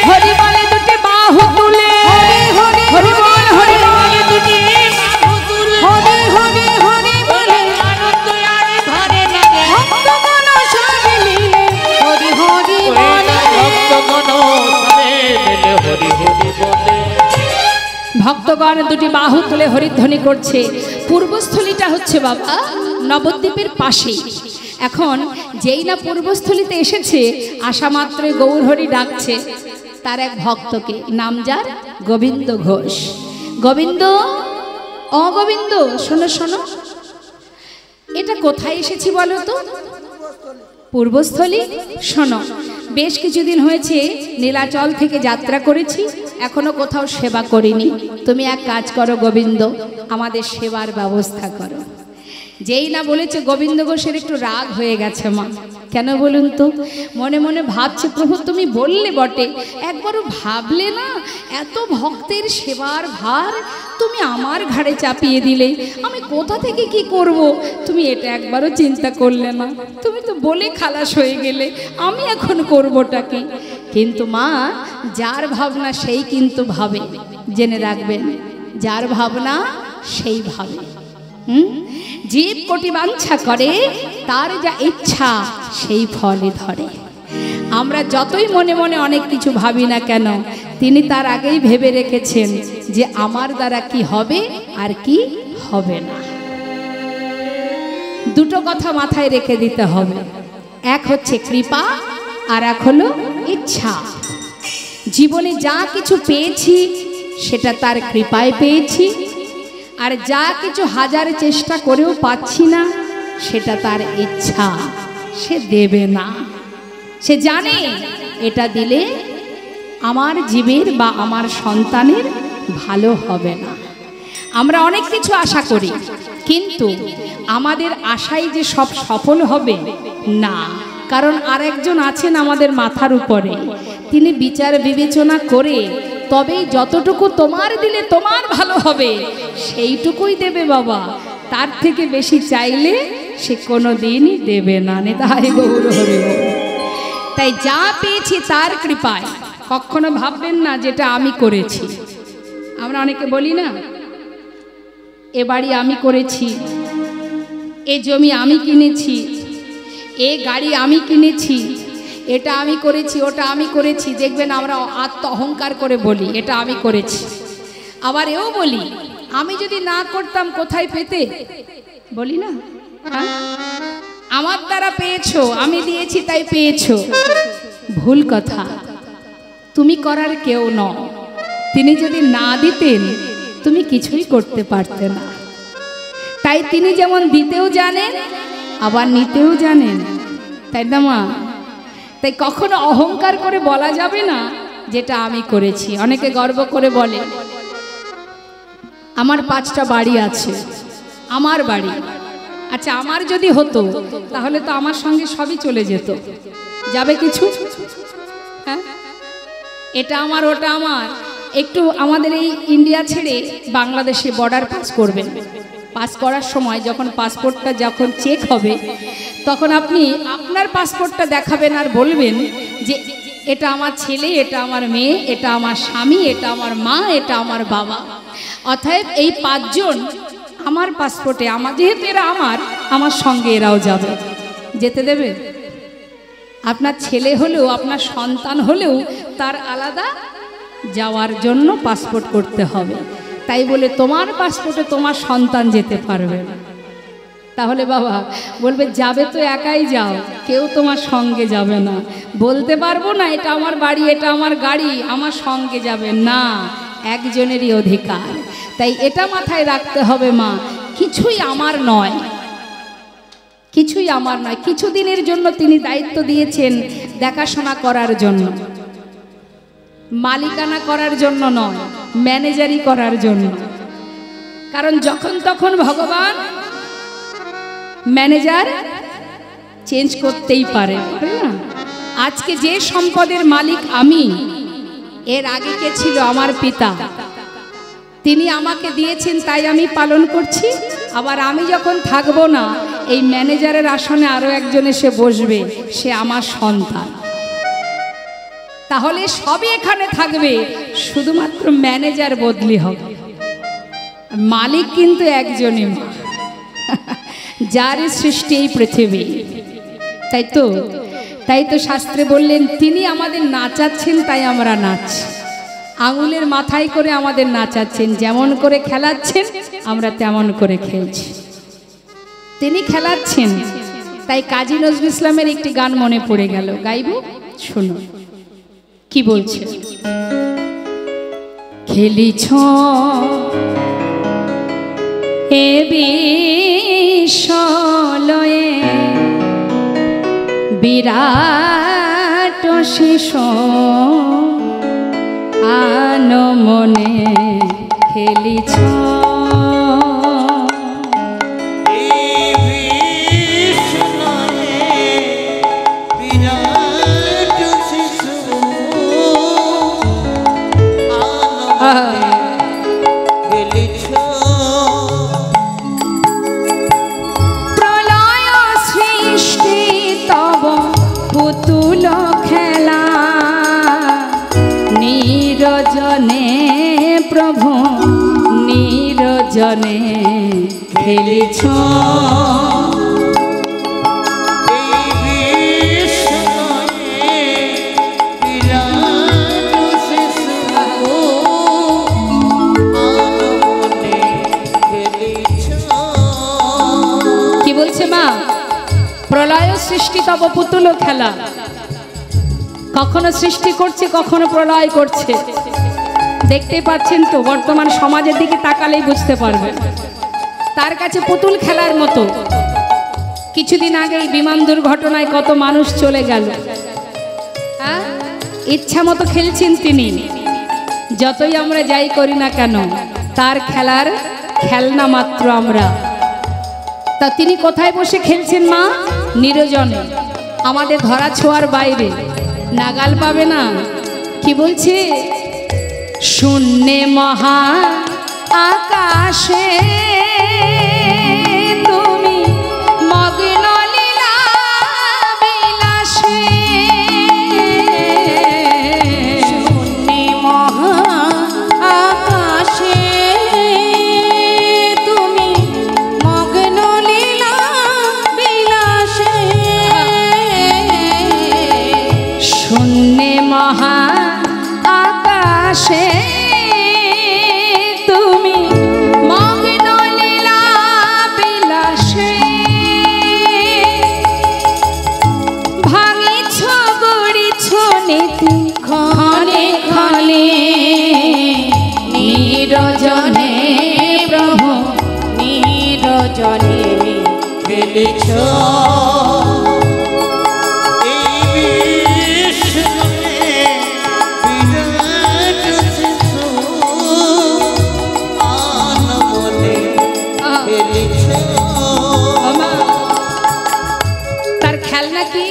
হরি বলে দুটি বাহু তুলে, হরি হরি হরি বল হরি বল দুটি হরি হরি হরি বলে। ভক্তগণ সবে মিলে হরি হরি বলে। ভক্তগণ দুটি বাহু তুলে হরিধ্বনি করছে। পূর্বস্থলীটা হচ্ছে বাবা নবদ্বীপের পাশেই। এখন যেই না পূর্বস্থলীতে এসেছে, আসা মাত্রই গৌরহরি ডাকছে তার এক ভক্তকে, নাম যার গোবিন্দ ঘোষ। গোবিন্দ, ও গোবিন্দ, শোনো শোনো, এটা কোথায় এসেছি বলো তো? পূর্বস্থলী। শোনো, বেশ কিছুদিন হয়েছে নীলাচল থেকে যাত্রা করেছি, এখনো কোথাও সেবা করিনি। তুমি এক কাজ করো গোবিন্দ, আমাদের সেবার ব্যবস্থা করো। যেই না বলেছে গোবিন্দ ঘোষের একটু রাগ হয়ে গেছে মা। কেন বলুন তো? মনে মনে ভাবছে প্রভু তুমি বললে বটে, একবারও ভাবলে না এত ভক্তের সেবার ভার তুমি আমার ঘাড়ে চাপিয়ে দিলে, আমি কোথা থেকে কি করব তুমি এটা একবারও চিন্তা করলে না। তুমি তো বলে খালাস হয়ে গেলে, আমি এখন করবোটা কি? কিন্তু মা, যার ভাবনা সেই কিন্তু ভাবে, জেনে রাখবেন, যার ভাবনা সেই ভাবে। জীব কোটি বাঞ্ছা করে, তার যা ইচ্ছা সেই ফলই ধরে। আমরা যতই মনে মনে অনেক কিছু ভাবি না কেন, তিনি তার আগেই ভেবে রেখেছেন যে আমার দ্বারা কি হবে আর কি হবে না। দুটো কথা মাথায় রেখে দিতে হবে, এক হচ্ছে কৃপা আর এক হলো ইচ্ছা। জীবনে যা কিছু পেয়েছি সেটা তার কৃপায় পেয়েছি, আর যা কিছু হাজার চেষ্টা করেও পাচ্ছি না সেটা তার ইচ্ছা, সে দেবে না। সে জানে এটা দিলে আমার জীবের বা আমার সন্তানের ভালো হবে না। আমরা অনেক কিছু আশা করি, কিন্তু আমাদের আশাই যে সব সফল হবে না, কারণ আরেকজন আছেন আমাদের মাথার উপরে, তিনি বিচার বিবেচনা করে তবেই যতটুকু তোমার দিলে তোমার ভালো হবে সেইটুকুই দেবে বাবা। তার থেকে বেশি চাইলে সে কোনো দিনই দেবে না। নিতাই গৌর হরি বল। তাই যা পেয়েছি তার কৃপায়, কখনো ভাববেন না যেটা আমি করেছি। আমরা অনেকে বলি না, এ বাড়ি আমি করেছি, এ জমি আমি কিনেছি, এ গাড়ি আমি কিনেছি, এটা আমি করেছি, ওটা আমি করেছি। দেখবেন আমরা আত্ম অহংকার করে বলি এটা আমি করেছি। আবার এও বলি আমি যদি না করতাম কোথায় পেতে, বলি না, আমার দ্বারা পেয়েছো, আমি দিয়েছি তাই পেয়েছো। ভুল কথা, তুমি করার কেউ নও। তিনি যদি না দিতেন তুমি কিছুই করতে পারতে না। তাই তিনি যেমন দিতেও জানেন আবার নিতেও জানেন, তাই না মা? তাই কখনো অহংকার করে বলা যাবে না যেটা আমি করেছি। অনেকে গর্ব করে বলে আমার 5টা বাড়ি আছে, আমার বাড়ি। আচ্ছা, আমার যদি হতো তাহলে তো আমার সঙ্গে সবই চলে যেত, যাবে কিছু? হ্যাঁ, এটা আমার ওটা আমার। একটু আমাদের এই ইন্ডিয়া ছেড়ে বাংলাদেশে বর্ডার পাস করবেন। পাস করার সময় যখন পাসপোর্টটা যখন চেক হবে, তখন আপনি আপনার পাসপোর্টটা দেখাবেন আর বলবেন যে এটা আমার ছেলে, এটা আমার মেয়ে, এটা আমার স্বামী, এটা আমার মা, এটা আমার বাবা। অতএব এই 5 জন আমার পাসপোর্টে, আমার যেহেতু এরা আমার সঙ্গে এরাও যাবে। যেতে দেবে? আপনার ছেলে হলেও আপনার সন্তান হলেও তার আলাদা যাওয়ার জন্য পাসপোর্ট করতে হবে। তাই বলে তোমার পাসপোর্টে তোমার সন্তান যেতে পারবে না। তাহলে বাবা বলবে যাবে তো একাই যাও, কেউ তোমার সঙ্গে যাবে না। বলতে পারবো না এটা আমার বাড়ি, এটা আমার গাড়ি, আমার সঙ্গে যাবে না, একজনেরই অধিকার। তাই এটা মাথায় রাখতে হবে মা, কিছুই আমার নয়, কিছুই আমার নয়। কিছুদিনের জন্য তিনি দায়িত্ব দিয়েছেন দেখাশোনা করার জন্য, মালিকানা করার জন্য নয়, ম্যানেজারি করার জন্য। কারণ যখন তখন ভগবান ম্যানেজার চেঞ্জ করতেই পারে, না? আজকে যে সম্পদের মালিক আমি, এর আগে কে ছিল? আমার পিতা। তিনি আমাকে দিয়েছেন তাই আমি পালন করছি। আবার আমি যখন থাকবো না, এই ম্যানেজারের আসনে আরো একজন এসে বসবে, সে আমার সন্তান। তাহলে সবই এখানে থাকবে, শুধুমাত্র ম্যানেজার বদলি হবে, মালিক কিন্তু একজনই, যার সৃষ্টি এই পৃথিবী। তাই তো শাস্ত্রে বললেন তিনি আমাদের নাচাচ্ছেন তাই আমরা নাচছি, আঙুলের মাথায় করে আমাদের নাচাচ্ছেন, যেমন করে খেলাচ্ছেন আমরা তেমন করে খেলছি। তিনি খেলাচ্ছেন। তাই কাজী নজরুল ইসলামের একটি গান মনে পড়ে গেল, গাইব, শুনো কি বলছে। খেলিছ এ বিশ্বলয়ে বিরাট শিশু আনো মনে খেলিছ প্রলয় সৃষ্টি তব পুতুল খেলা নিরজনে প্রভু নিরজনে খেলিছ কি বলছে মা? প্রলয় সৃষ্টি তব পুতুল খেলা, কখনো সৃষ্টি করছে কখনো প্রলয় করছে। দেখতে পাচ্ছেন তো, বর্তমান সমাজের দিকে তাকালেই বুঝতে পারবেন। তার কাছে পুতুল খেলার মতো। কিছুদিন আগেই বিমান দুর্ঘটনায় কত মানুষ চলে গেল। হ্যাঁ, ইচ্ছা মতো খেলছেন তিনি। যতই আমরা যাই করি না কেন, তার খেলার খেলনা মাত্র আমরা। তা তিনি কোথায় বসে খেলছেন মা? নিরজনে, আমাদের ধরা ছোঁয়ার বাইরে, নাগাল পাবে না। কি বলছে? শূন্যে মহা আকাশে তুমি মগ্ন লীলা বিলাসে, শূন্যে মহা আকাশে তুমি মগ্ন লীলা বিলাসে, শূন্যে মহা আকাশে তুমি মগ্ন লীলা বিলাসে, ভাঙিছ গড়িছ নীতি ক্ষণে ক্ষণে নিরজনে প্রভু নিরজনে খেলেছ তার খেলনা কি?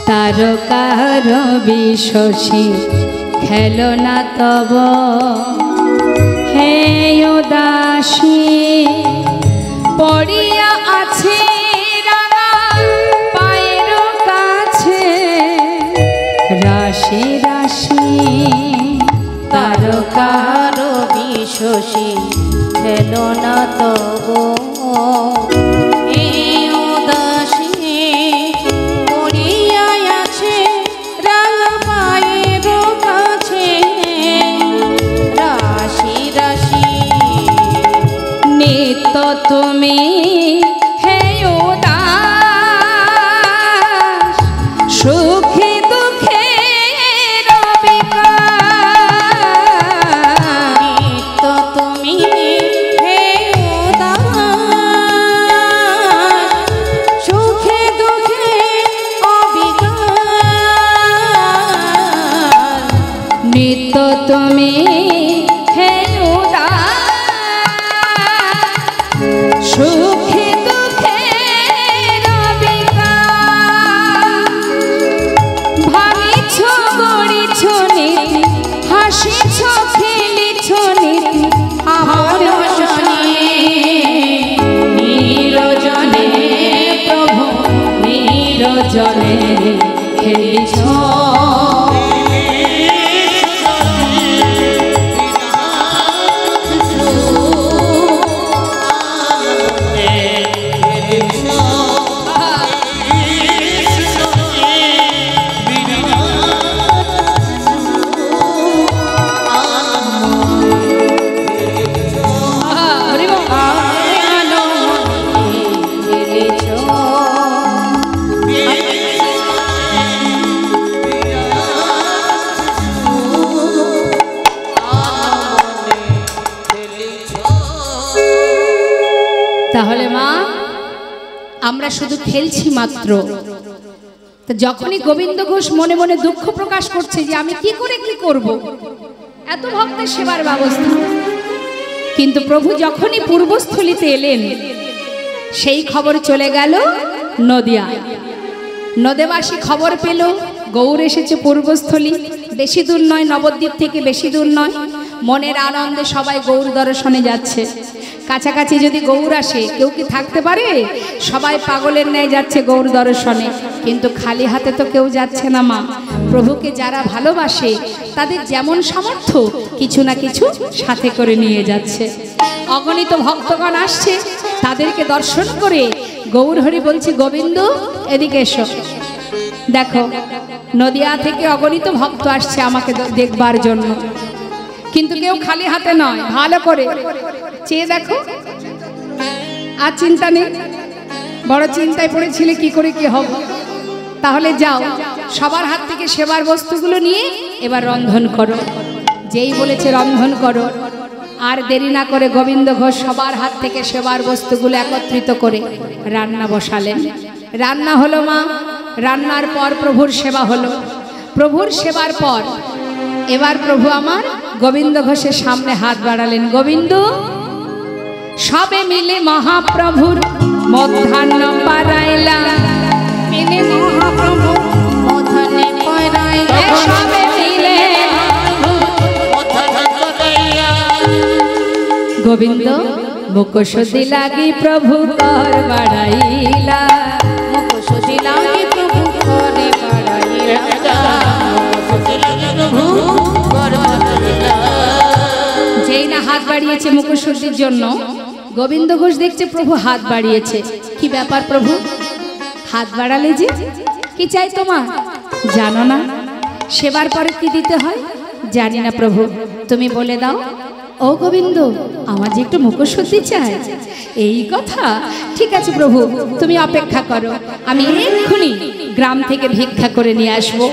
তারকার বিশসী খেলনা তব হে উদাসী, পড়িয়া আছে রাঙা পায়ের কাছে রাশি রাশি, তারকার বিশসী খেলনা তব এ উদাসী, পড়িয়া আছে রাঙা পায়ের কাছে রাশি রাশি, নিত্য তুমি হে উদাস, সুখে দুঃখে নিত্য তুমি হে উদাস, সুখে দুঃখে অবিকার, নিত্য তুমি হে উদাস, সুখে দুঃখে ভাঙিছ গড়িছ নীতি, হাসিছ খেলিছ নীতি আমার শনে নিরজনে প্রভু নিরজনে খেলিছ। তাহলে মা, আমরা শুধু খেলছি মাত্র, তো যখনই গোবিন্দ ঘোষ মনে মনে দুঃখ প্রকাশ করছে যে আমি কি করে কি করব, এত ভক্তের সেবার ব্যবস্থা, কিন্তু প্রভু যখনই পূর্বস্থলিতে এলেন সেই খবর চলে গেল নদিয়ায়। নদেবাসী খবর পেল গৌর এসেছে পূর্বস্থলী, বেশি দূর নয়, নবদ্বীপ থেকে বেশি দূর নয়। মনের আনন্দে সবাই গৌর দর্শনে যাচ্ছে। কাছাকাছি যদি গৌর আসে কেউ কি থাকতে পারে? সবাই পাগলের ন্যায় যাচ্ছে গৌর দর্শনে, কিন্তু খালি হাতে তো কেউ যাচ্ছে না মা। প্রভুকে যারা ভালোবাসে তাদের যেমন সামর্থ্য কিছু না কিছু সাথে করে নিয়ে যাচ্ছে। অগণিত ভক্তগণ আসছে, তাদেরকে দর্শন করে গৌর হরি বলছি, গোবিন্দ এদিকে এসো, দেখো নদিয়া থেকে অগণিত ভক্ত আসছে আমাকে দেখবার জন্য, কিন্তু কেউ খালি হাতে নয়, ভালো করে চেয়ে দেখো। আর চিন্তা নেই, বড় চিন্তায় পড়েছিলে কি করে কি হবে, তাহলে যাও সবার হাত থেকে সেবার বস্তুগুলো নিয়ে এবার রন্ধন করো। যেই বলেছে রন্ধন করো, আর দেরি না করে গোবিন্দ ঘোষ সবার হাত থেকে সেবার বস্তুগুলো একত্রিত করে রান্না বসালেন। রান্না হলো মা, রান্নার পর প্রভুর সেবা হলো। প্রভুর সেবার পর এবার প্রভু আমার গোবিন্দ ঘোষের সামনে হাত বাড়ালেন। গোবিন্দ, সবে মিলে মহাপ্রভুর মধ্যাহ্ন পারাইলা, মিলে মহাপ্রভু মধ্যাহ্নে পারাইলা, সবে মিলে গোবিন্দ মুখশুদ্ধি লাগি প্রভু কর বাড়াইলা, মুখশুদ্ধি লাগি প্রভু করে বাড়াইলা, যেই না হাত বাড়িয়েছে মুখশুদ্ধির জন্য, গোবিন্দ ঘোষ দেখছে প্রভু হাত বাড়িয়েছে। কি ব্যাপার প্রভু, হাত বাড়ালে যে কি চাই তোমার? জানো না সেবার পরে কি দিতে হয়? জানি না প্রভু, তুমি বলে দাও। ও গোবিন্দ, আমার যে একটু মুখশুদ্ধি চাই। এই কথা, ঠিক আছে প্রভু, তুমি অপেক্ষা করো, আমি এক্ষুনি গ্রাম থেকে ভিক্ষা করে নিয়ে আসবো।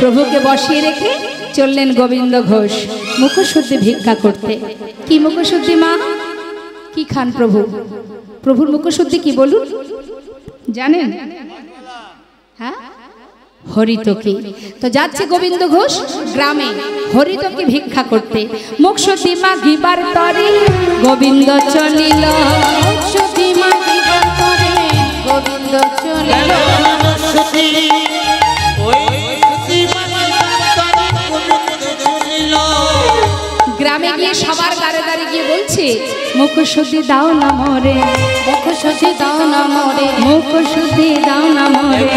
প্রভুকে বসিয়ে রেখে চললেন গোবিন্দ ঘোষ মুখশুদ্ধি ভিক্ষা করতে। কি মুখশুদ্ধি মা? কি খান প্রভু? প্রভুর মুখশুদ্ধি কি বলুন, জানেন? হ্যাঁ, হরিতকি। তো যাচ্ছে গোবিন্দ ঘোষ গ্রামে হরিতকি ভিক্ষা করতে। মুখশুদ্ধি মাগিবার তরে গোবিন্দ চলিল, মুখশুদ্ধি মাগিবার তরে গোবিন্দ চলিল, গ্রামে গিয়ে সবার দ্বারে দ্বারে গিয়ে বলছে, মুখশুদ্ধি দাও না মোরে, মুখশুদ্ধি দাও না মোরে, মুখশুদ্ধি দাও না মোরে,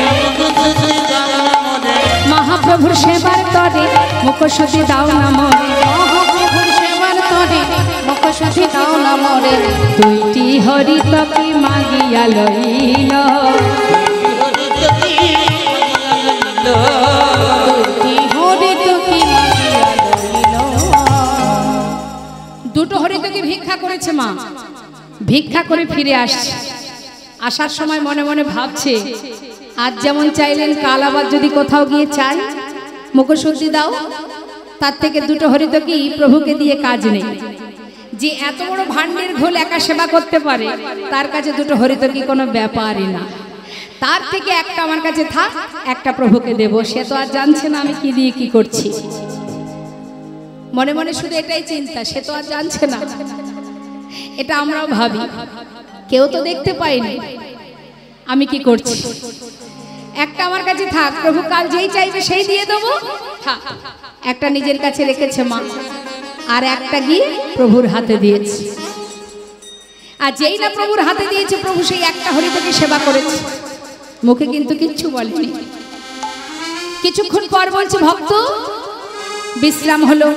মহাপ্রভুর সেবার তরে মুখশুদ্ধি দাও না মোরে, মহাপ্রভুর সেবার তরে মুখশুদ্ধি দাও না মোরে, দুইটি হরিতকি মাগিয়া লইল, দুইটি হরিতকি মাগিয়া লইল। দুটো হরিতকি ভিক্ষা করেছে মা, ভিক্ষা করে ফিরে আসছে। আসার সময় মনে মনে ভাবছে, আজ যেমন চাইলেন কাল আবার যদি কোথাও গিয়ে চাই মুখশুদ্ধি দাও, তার থেকে দুটো হরিতকি প্রভুকে দিয়ে কাজ নেই। যে এত বড় ভাণ্ডের ঘোল একা সেবা করতে পারে, তার কাছে দুটো হরিতকি কোনো ব্যাপারই না। তার থেকে একটা আমার কাছে থাক, একটা প্রভুকে দেব। সে তো আর জানছে না আমি কি দিয়ে কি করছি, মনে মনে শুধু এটাই চিন্তা, সে তো আর জানছে না। এটা আমরাও ভাবি, কেউ তো দেখতে পাইনি আমি কি করছি, একটা আমার কাছে থাক, প্রভু কাল যেই চাইবে সেই দিয়ে দেবো। একটা নিজের কাছে রেখেছে মা, আর একটা গিয়ে প্রভুর হাতে দিয়েছে। আর যেই না প্রভুর হাতে দিয়েছে, প্রভু সেই একটা হরিতকি সেবা করেছে, মুখে কিন্তু কিচ্ছু বলেনি। কিছুক্ষণ পর বলছে, ভক্ত বিশ্রাম হলো,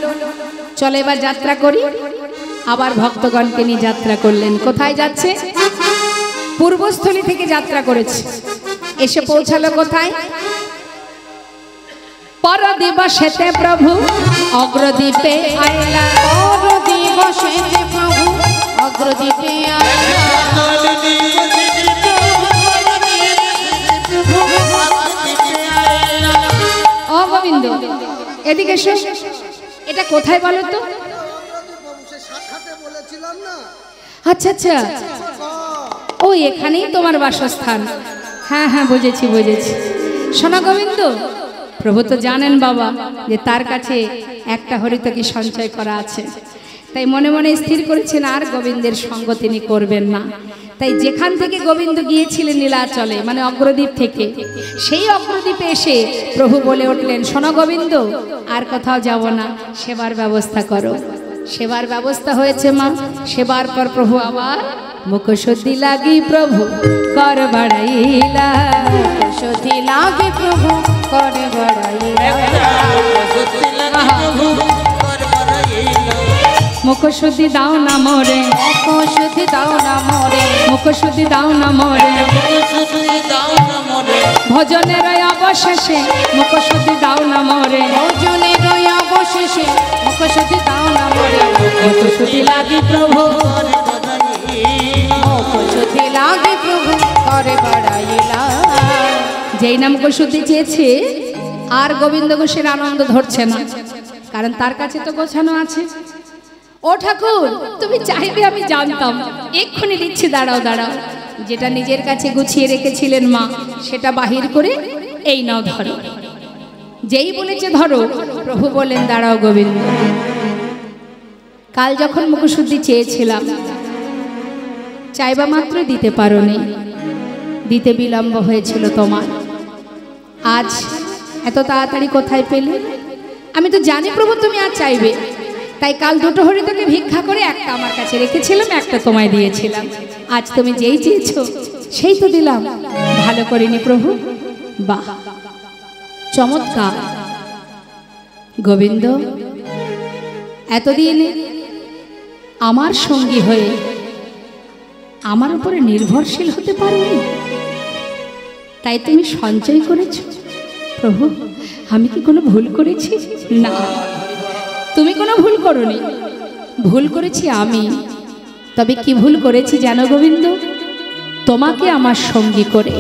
চলে এবার যাত্রা করি। আবার ভক্তগণকে নিয়ে যাত্রা করলেন। কোথায় যাচ্ছে? পূর্বস্থলী থেকে যাত্রা করেছে, এসে পৌঁছালো কোথায়? পরদিবসেতে প্রভু অগ্রদ্বীপে আইলা, পরদিবসেতে প্রভু অগ্রদ্বীপে আইলা, ও গোবিন্দ এদিকে এসো। এটা কোথায় বলো তো? আচ্ছা আচ্ছা, ও এখানেই তোমার বাসস্থান। হ্যাঁ হ্যাঁ, বুঝেছি বুঝেছি। সোনা গোবিন্দ, প্রভু তো জানেন বাবা যে তার কাছে একটা হরিতকি সঞ্চয় করা আছে, তাই মনে মনে স্থির করেছেন আর গোবিন্দের সঙ্গ তিনি করবেন না। তাই যেখান থেকে গোবিন্দ গিয়েছিলেন নীলাচলে, মানে অগ্রদ্বীপ থেকে, সেই অগ্রদ্বীপে এসে প্রভু বলে উঠলেন, সোনা গোবিন্দ আর কোথাও যাব না, সেবার ব্যবস্থা করো। সেবার ব্যবস্থা হয়েছে মা। সেবার পর প্রভু আবার মুখশুদ্ধি লাগি প্রভু কর বাড়াইলা, সতী লাগে প্রভু করে বড়াইলা, মুখশুদ্ধি দাও না মোরে, মুখশুদ্ধি দাও না মোরে, মুখশুদ্ধি দাও না মোরে, ভজনের অবশেষে মুখশুদ্ধি দাও না মোরে, ভজনের অবশেষে মুখশুদ্ধি দাও না মোরে, মুখশুদ্ধি লাগি প্রভু, মুখশুদ্ধি লাগে প্রভু করে বড়াইলা। যেই নাম মুখশুদ্ধি চেয়েছে আর গোবিন্দ ঘোষের আনন্দ ধরছে না, কারণ তার কাছে তো গোছানো আছে। ও ঠাকুর, তুমি চাইবে আমি জানতাম, এক্ষুনি দিচ্ছি, দাঁড়াও দাঁড়াও। যেটা নিজের কাছে গুছিয়ে রেখেছিলেন মা, সেটা বাহির করে এই নাও ধরো। যেই বলেছে ধরো, প্রভু বলেন দাঁড়াও গোবিন্দ, কাল যখন মুখশুদ্ধি চেয়েছিলাম চাইবা মাত্র দিতে পারোনি, দিতে বিলম্ব হয়েছিল তোমার। আজ এত তাড়াতাড়ি কোথায় পেলে? আমি তো জানি প্রভু তুমি আর চাইবে, তাই কাল দুটো হরিতকে ভিক্ষা করে একটা আমার কাছে রেখেছিলাম, একটা তোমায় দিয়েছিলাম। আজ তুমি যেই চেয়েছো সেই তো দিলাম। ভালো করিনি প্রভু? বাহ, চমৎকার। গোবিন্দ, এতদিন আমার সঙ্গী হয়ে আমার উপরে নির্ভরশীল হতে পারোনি, তাই তুমি সঞ্চয় করেছ। প্রভু, আমি কি কোনো ভুল করেছি? না, তুমি কোনো ভুল করোনি, ভুল করেছি আমি। তবে কি ভুল করেছি জানো গোবিন্দ? তোমাকে আমার সঙ্গী করে।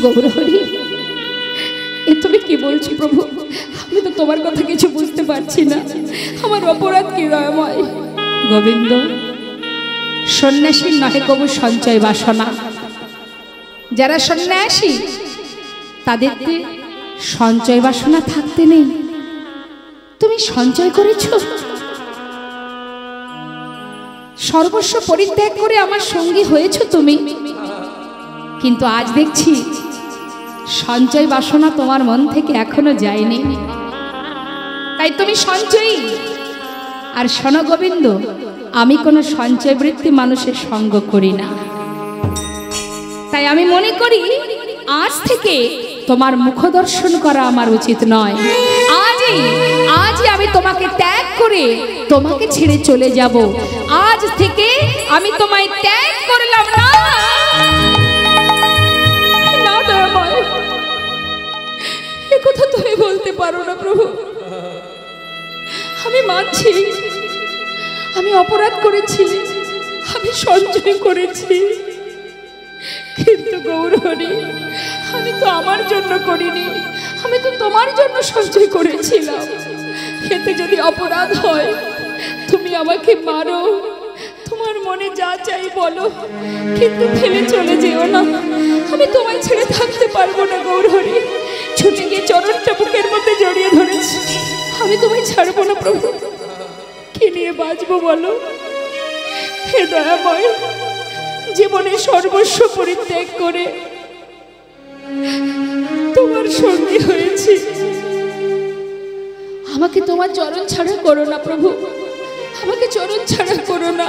গৌরহরি, এ তুমি কি বলছো প্রভু? আমি তো তোমার কথা কিছু বুঝতে পারছি না, আমার অপরাধ কি দয়াময়? গোবিন্দ, সন্ন্যাসীর নহে কবু সঞ্চয় বাসনা। যারা সন্ন্যাসী তাদেরকে সঞ্চয় বাসনা থাকতে নেই। তুমি সঞ্চয় করেছ, সর্বস্ব পরিত্যাগ করে আমার সঙ্গী হয়েছ তুমি, কিন্তু আজ দেখছি সঞ্চয় বাসনা তোমার মন থেকে এখনো যায়নি, তাই তুমি সঞ্চয়ী। আর শোনো গোবিন্দ, আমি কোনো সঞ্চয় বৃত্তি মানুষের সঙ্গ করি না, তাই আমি মনে করি আজ থেকে তোমার মুখ দর্শন করা আমার উচিত নয়। আজই আমি তোমাকে ত্যাগ করে তোমাকে ছেড়ে চলে যাব। আজ থেকে আমি তোমায় ত্যাগ করলাম। না না দয়াময়, এ কথা তুমি বলতে পারো না প্রভু। আমি মানছি আমি অপরাধ করেছি, আমি সঞ্চয় করেছি, কিন্তু গৌরহরি, আমি তো আমার জন্য করিনি, আমি তো তোমার জন্য সঞ্চয় করেছিলাম। এতে যদি অপরাধ হয় তুমি আমাকে মারো, তোমার মনে যা চাই বলো, কিন্তু ফেলে চলে যেও না। আমি তোমায় ছেড়ে থাকতে পারবো না গৌরহরি। ছুটে গিয়ে চরণটা বুকের মধ্যে জড়িয়ে ধরেছি। আমি তোমায় ছাড়বো না প্রভু। কি নিয়ে বাঁচবো বলো? হে দয়াময়, জীবনে সর্বস্ব পরিত্যাগ করে তোমার সঙ্গী হয়েছি, আমাকে তোমার চরণ ছাড়া করো না প্রভু, আমাকে চরণ ছাড়া করো না।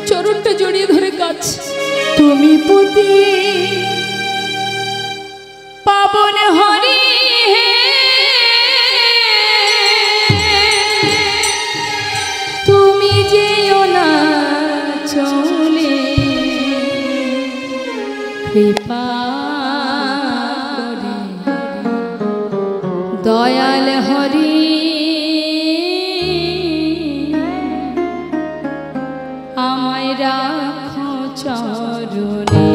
চরণটা জড়িয়ে ধরে কাঁদছি। তুমি পতি পাবন হরি হে, তুমি যেও না চলে, কৃপা করে দয়াল হরি আমায় রাখো চরণে।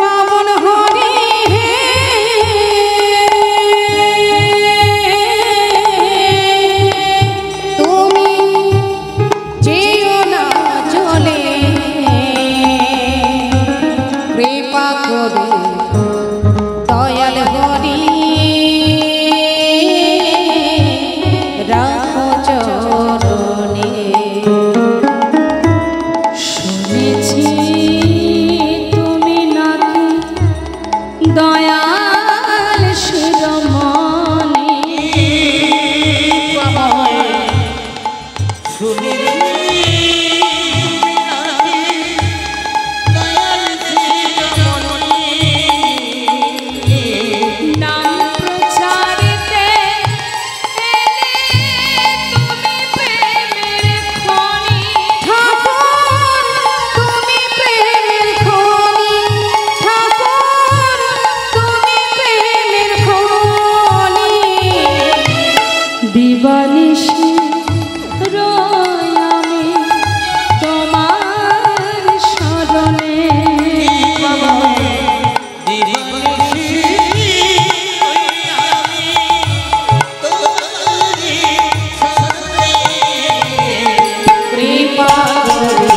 পাবন হরি হে, করি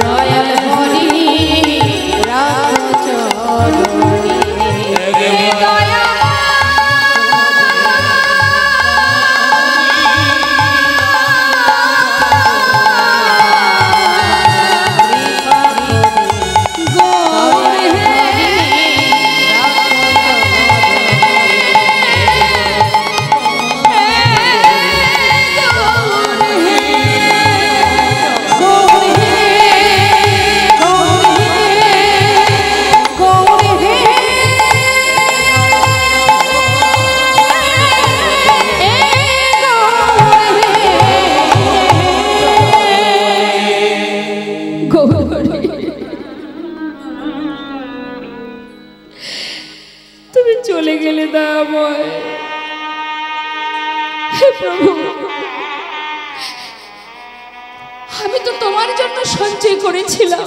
দয়াল হরি রাখো চরণে তুমি চলে গেলে দয়াময়। হে প্রভু, আমি তো তোমার জন্য সঞ্চয় করেছিলাম,